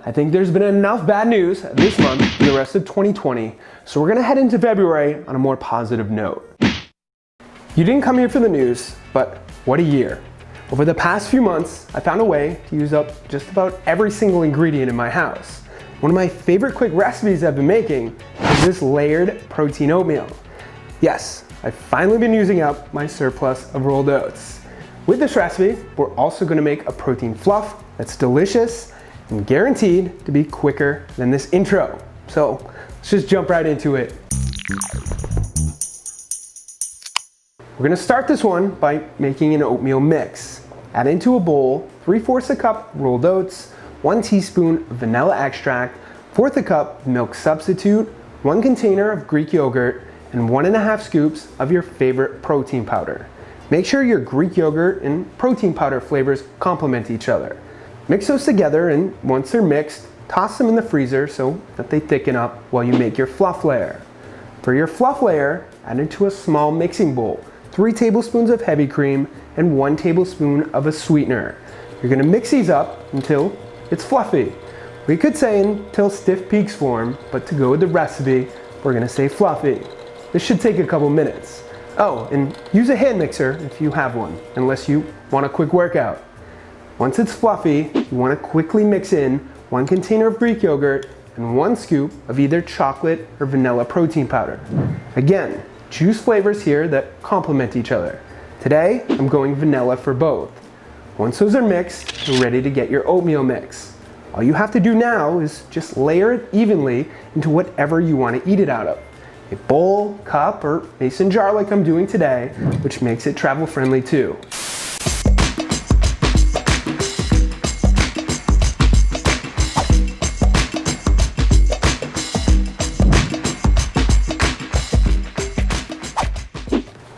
I think there's been enough bad news this month and the rest of 2020, so we're gonna head into February on a more positive note. You didn't come here for the news, but what a year. Over the past few months, I found a way to use up just about every single ingredient in my house. One of my favorite quick recipes I've been making is this layered protein oatmeal. Yes, I've finally been using up my surplus of rolled oats. With this recipe, we're also gonna make a protein fluff that's delicious and guaranteed to be quicker than this intro. So let's just jump right into it. We're gonna start this one by making an oatmeal mix. Add into a bowl 3/4 a cup rolled oats, 1 teaspoon of vanilla extract, 1/4 a cup milk substitute, 1 container of Greek yogurt, and 1.5 scoops of your favorite protein powder. Make sure your Greek yogurt and protein powder flavors complement each other. Mix those together, and once they're mixed, toss them in the freezer so that they thicken up while you make your fluff layer. For your fluff layer, add into a small mixing bowl 3 tablespoons of heavy cream and 1 tablespoon of a sweetener. You're gonna mix these up until it's fluffy. We could say until stiff peaks form, but to go with the recipe, we're gonna say fluffy. This should take a couple minutes. Oh, and use a hand mixer if you have one, unless you want a quick workout. Once it's fluffy, you wanna quickly mix in 1 container of Greek yogurt and 1 scoop of either chocolate or vanilla protein powder. Again, choose flavors here that complement each other. Today, I'm going vanilla for both. Once those are mixed, you're ready to get your oatmeal mix. All you have to do now is just layer it evenly into whatever you want to eat it out of. A bowl, cup, or mason jar like I'm doing today, which makes it travel friendly too.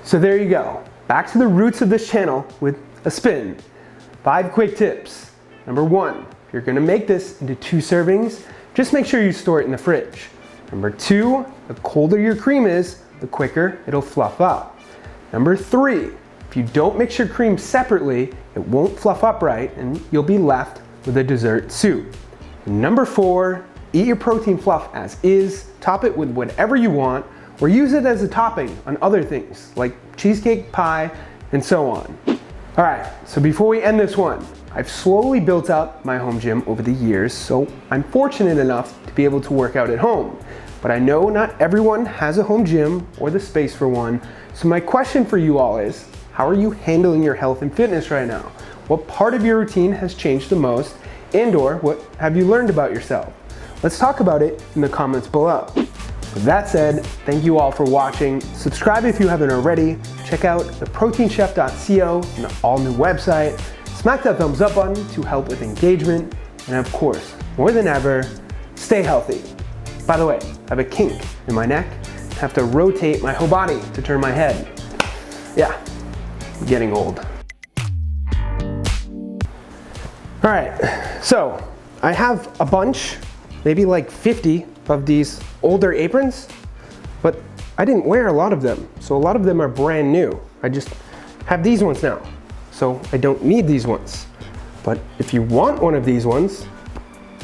So there you go. Back to the roots of this channel with a spin. 5 quick tips. Number 1, if you're gonna make this into 2 servings, just make sure you store it in the fridge. Number 2, the colder your cream is, the quicker it'll fluff up. Number 3, if you don't mix your cream separately, it won't fluff up right and you'll be left with a dessert soup. And number 4, eat your protein fluff as is, top it with whatever you want, or use it as a topping on other things like cheesecake, pie, and so on. All right, so before we end this one, I've slowly built up my home gym over the years, so I'm fortunate enough to be able to work out at home. But I know not everyone has a home gym or the space for one, so my question for you all is, how are you handling your health and fitness right now? What part of your routine has changed the most, and/or what have you learned about yourself? Let's talk about it in the comments below. With that said, thank you all for watching. Subscribe if you haven't already. Check out theproteinchef.co, an all-new website. Smack that thumbs up button to help with engagement. And of course, more than ever, stay healthy. By the way, I have a kink in my neck. I have to rotate my whole body to turn my head. Yeah, I'm getting old. All right, so I have a bunch, maybe like 50 of these older aprons, but I didn't wear a lot of them. So a lot of them are brand new. I just have these ones now. So I don't need these ones. But if you want one of these ones,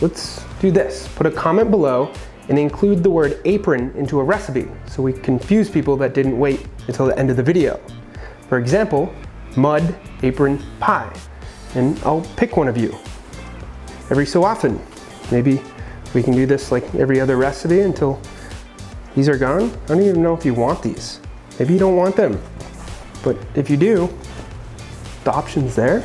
let's do this. Put a comment below and include the word apron into a recipe so we confuse people that didn't wait until the end of the video. For example, mud apron pie. And I'll pick one of you every so often. Maybe we can do this like every other recipe until these are gone. I don't even know if you want these. Maybe you don't want them. But if you do, the option's there.